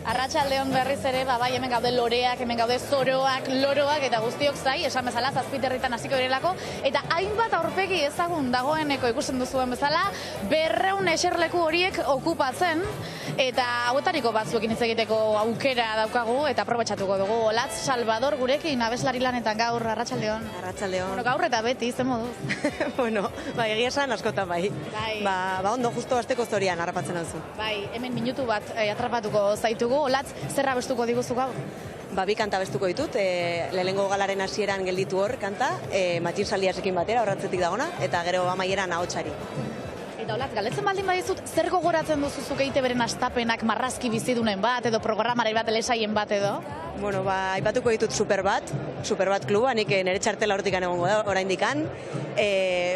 Arratsaldeon berriz ere, bai, hemen gaude loreak, hemen gaude zoroak, loroak eta guztiok zai, esan bezala, Zazpiterritan hasiko direlako, eta hainbat aurpegi ezagun dagoeneko ikusten duzuen bezala, 200 eserleku horiek okupatzen, eta hauetariko batzuekin hitz egiteko aukera daukagu, eta aprobetxatuko dugu. Olatz Salvador gurekin abeslari lanetan gaur, arratsaldeon. Arratsaldeon. Bueno, gaur eta beti, zen moduz? Bueno, bai, egia esan askotan bai. Ba ondo, justo asteko zorian harrapatzen duzu. Bai, hemen minutu bat atrapatuko zaitugu. Olatz, zer abestuko diguzu gaur? Ba, 2 kanta abestuko ditut, lehenengo galaren hasieran gelditu hor kanta, Matxin Saliasekin batera, horratzetik dagona, eta gero amaieran ahotsari. Eta Olatz, galdetzen baldin badizut, zer gogoratzen duzuzuk EITBren astapenak marrazki bizidunen bat, edo programari bat, telesaien bat edo? Bueno, ba, aipatuko ditut Superbat kluba, nik nire txartela hortik egongo da, oraindikan,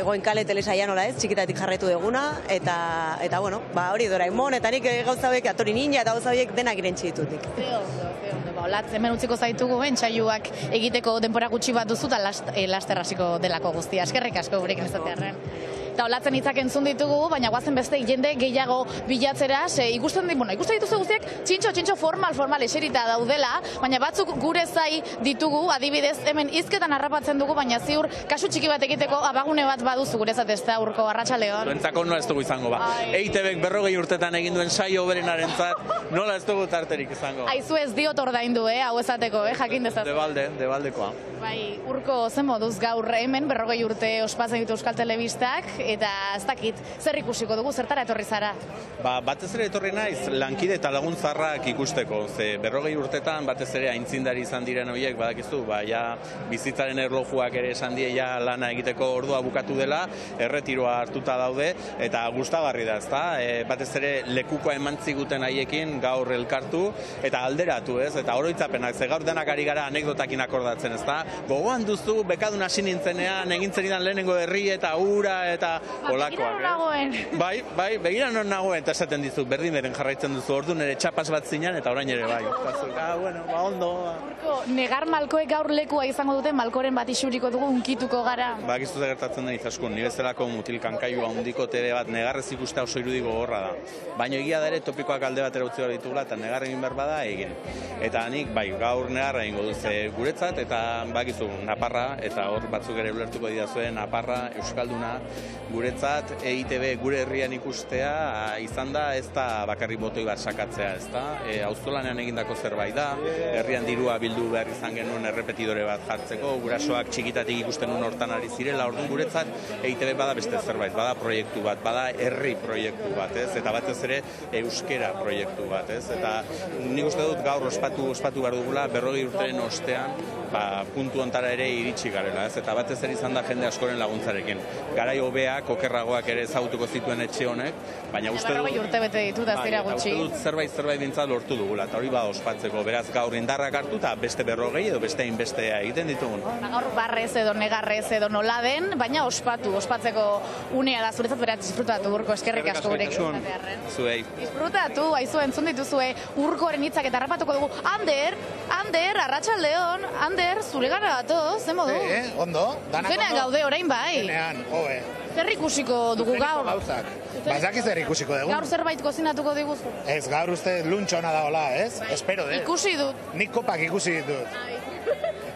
Goenkale telesaia nola ez, txikitatik jarraitu duguna, eta bueno, ba, hori Doraemon, eta nik gauza hauek Atori Ninja, eta gauza hauek denak irentzi ditutik. Ba, Olatz, hemen utziko zaitugu, entzaiuak egiteko denbora gutxi bat duzu, eta laster hasiko delako guztia. Eskerrik asko gurekin izatearren. Eta Olatzen hitzak entzun ditugu, baina guazen beste jende gehiago bilatzera, ikusten dituzu guztiak txintxo formal eserita daudela, baina batzuk gure zai ditugu, adibidez, hemen hizketan harrapatzen dugu, baina ziur kasu txiki bat egiteko abagune bat baduzu guretzat ez da urko arratsaldeon. Zuentzako nola ez dugu izango ba. EITBek 40 urtetan egin duen saio berenarentzat nola ez dugu tarterik izango. Aizu ez diot ordaindu, hau esateko, jakin dezaz. Debaldekoa. Bai, urko zen moduz gaur hemen 40 urte ospatzen ditu Euskal Telebistak, eta ez dakit, zer ikusiko dugu, zertara etorri zara? Ba, batez ere etorri naiz, lankide eta laguntzarrak ikusteko. Ze 40 urtetan batez ere aintzindari izan diren horiek, badakizu, ba, ja, bizitzaren erlojuak ere esan die ja lana egiteko ordua bukatu dela, erretiroa hartuta daude, eta gustagarri da, ezta? Batez ere lekukoa eman ziguten haiekin gaur elkartu, eta alderatu, ez? Eta oroitzapenak, ze gaur denak ari gara anekdotakin akordatzen, ezta? Gogoan duzu, bekadun hasi nintzenean, egin zenidan lehenengo herri eta ura eta olakoak. Begira nagoen. Bai, begira non nagoen, eta esaten dizu, berdin beren jarraitzen duzu, ordu nire txapas bat zinan, eta orain ere bai. Bueno, ba ondo. Urko, negar malkoek gaur lekua izango dute, malkoren bat isuriko dugu, unkituko gara. Ba, gizu gertatzen den izaskun, nire zelako mutil kankailua handiko TV bat negarrez ikustea oso irudi gogorra da. Baina egia da ere topikoak alde batera utzi behar ditugula, eta negar egin behar bada egin. Eta nik, bai, gaur negarra egingo duze guretzat, eta bakizu, Naparra, eta hor batzuk ere ulertuko didazuen, Naparra, Euskalduna, guretzat, EITB gure herrian ikustea, izan da ez da bakarrik botoi bat sakatzea, ez da? Auzolanean egindako zerbait da, herrian dirua bildu behar izan genuen errepetidore bat jartzeko, gurasoak txikitatik ikusten nuen hortan ari zirela, orduan guretzat EITB bada beste zerbait, bada proiektu bat, bada herri proiektu bat, ez? Eta batez ere euskera proiektu bat, ez? Eta nik uste dut gaur ospatu behar dugula, 40 urteren ostean, puntu ontara ere iritsi garela, ez? Eta batez ere izan da jende askoren laguntzarekin. Garai hobeak, okerragoak ere ezagutuko zituen etxe honek, baina uste dut... 40 urte bete ditu da zira gutxi. Uste dut zerbait bintzat lortu dugula, eta hori bada ospatzeko, beraz gaur indarrak hartu eta beste 40 edo beste inbestea egiten ditugun. Gaur barrez edo negarrez edo nola den, baina ospatzeko unea da zuretzat beraz disfrutatu Urko, eskerrik asko gurekin izatearren. Zuei. Disfrutatu, aizu entzun dituzue Urkoren hitzak eta harrapatuko dugu. Ander, arratsaldeon, Ander, zure gara gatoz, ze modu? Ondo, danak ondo. Zenean gaude orain bai. Zenean, hobe. Zer ikusiko dugu gaur? Gauzak. Bazakiz zer ikusiko dugu. Gaur zerbait kozinatuko diguzu? Ez, gaur uste luntxona dagoela, ez? Espero, Ikusi dut. Nik kopak ikusi ditut.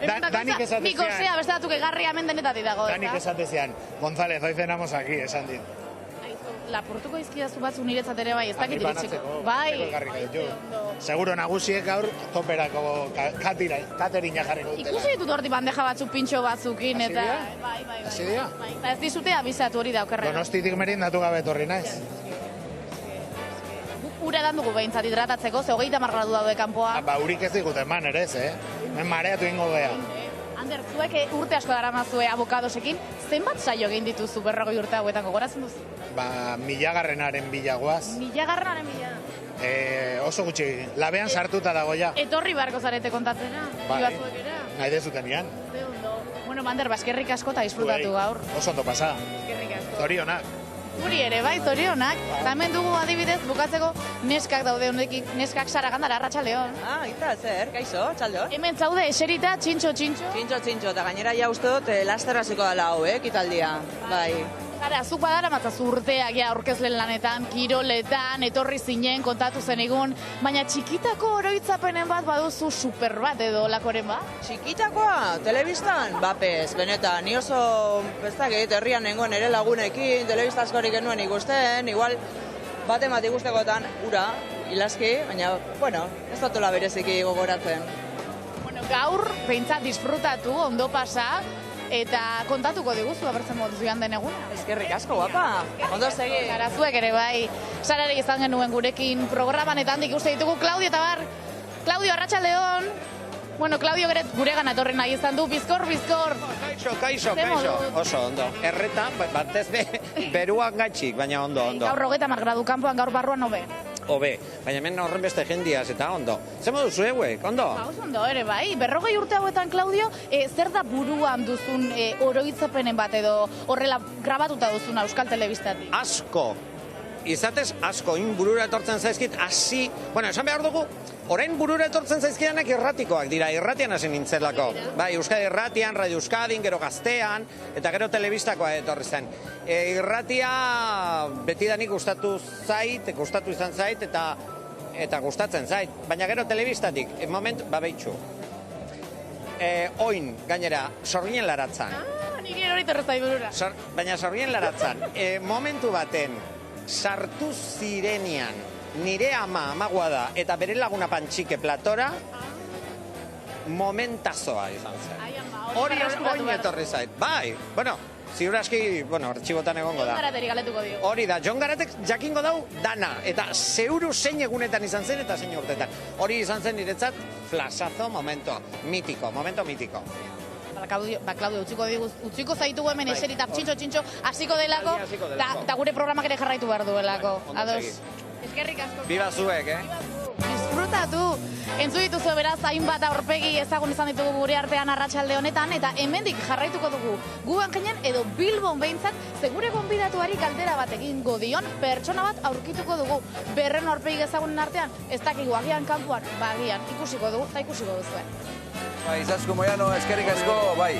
Danik esatezian. Nik osea, beste datuk egarri hemen denetatik dago. Danik esatezian. González, hoy cenamos aquí, esan dit. Lapurtuko izkidazu batzu niretzat ere bai, ez dakit iritsiko. Bai. Seguro nagusiek gaur toperako katerina jarriko dutela. Ikusi ditut horti bandeja batzuk pintxo batzukin eta... Bai. Hasi dira? Ez dizute abizatu hori daukerne. Donostitik merindatu gabe etorri naiz. Ura edan dugu behintzat hidratatzeko, ze 30 gradu daude kanpoa. Ba, urik ez digut eman ere ez, Men mareatu ingo bea. Ander, zuek urte asko daramazue abokadosekin, zenbat saio egin dituzu 40 urte hauetan gogoratzen duzu? Ba, 1000-garrenaren bilagoaz. 1000-garrenaren bila? Oso gutxi, labean sartuta dago ja. Etorri beharko zarete kontatzena? Bai, nahi dezuten ian. Bueno, Ander, eskerrik asko eta disfrutatu gaur. Oso ondo pasa. Eskerrik asko. Zorionak. Guri ere, bai, zorionak. Hemen dugu adibidez, bukatzeko neskak daude honekin, neskak Saragandara, arratsaldeon. Eta zer, kaixo, txaldeon. Hemen zaude eserita, txintxo. Txintxo, eta gainera ja uste dut laster hasiko dela hau, kitaldia. Bai. Zara, zuk badara matzazu urteak ja aurkezlen lanetan, kiroletan, etorri zinen, kontatu zenigun, baina txikitako oroitzapenen bat baduzu super bat edo lakoren bat? Txikitakoa, telebistan? Bapez, benetan, ni oso, ez dakit, herrian nengoen ere lagunekin, telebista askorik genuen ikusten, igual bat ikustekotan, ura, ilaski, baina, bueno, ez datola bereziki gogoratzen. Bueno, gaur, behintzat disfrutatu, ondo pasa, eta kontatuko diguzu, abertzen moduz joan den eguna. Eskerrik asko, guapa, ondo segi. Zarazuek ere bai, sarare izan genuen gurekin programan eta handik uste ditugu Claudio eta bar. Claudio, arratsaldeon. Bueno, Claudio guregan etorri nahi izan du, bizkor. Kaixo, oso ondo. Erreta, batez beruan gatxik, baina ondo. Gaur 30 gradu kanpoan, gaur barruan hobe. Hobe, baina hemen horren beste jendiaz eta ondo. Zer modu zueuek, ondo? Ondo ere bai, 40 urte hauetan, Claudio, zer da buruan duzun oroitzapenen bat edo horrela grabatuta duzun Euskal Telebistatik? Asko, izatez asko, burura etortzen zaizkit, bueno, esan behar dugu, orain burura etortzen zaizkidanak irratikoak dira, irratian hasi nintzelako. Bai, Euskadi irratian, Radio Euskadin, gero Gaztean, eta gero telebistakoa etorri zen. Irratia betidanik gustatu izan zait, eta gustatzen zait. Baina gero telebistatik, momentu, babetxu. Oin, gainera, Sorginen Laratzan. Nik hori torrezai burura. Baina Sorginen Laratzan, momentu baten, sartu zirenian, nire amagua da, eta bere laguna Pantxike platora, momentazoa izan zen. Hori etorri zait. Bai, bueno, ziur aski, artxibotan egongo da. Jon Garateri galetuko dio. Hori da, Jon Garatek jakingo dau dana, eta zeuru zein egunetan izan zen eta zein urtetan. Hori izan zen niretzat flasazo momento mitiko. Claudio, utziko zaitugu hemen eserita txintxo hasiko delako, eta gure programak ere jarraitu behar duelako. Ados. Eskerrik asko. Biba zuek, Disfrutatu. Entzu dituzu beraz, hainbat aurpegi ezagun izan ditugu gure artean arratsalde honetan, eta hemendik jarraituko dugu guan ginen edo Bilbon behintzat, segure gonbidatuari galdera bat egingo dion pertsona bat aurkituko dugu. Berren aurpegi ezagunen artean, ez dakigu agian kanpoan, bagian, ikusiko dugu, eta ikusiko duzuen. Bai, Izaskun Moiano, eskerrik asko, bai.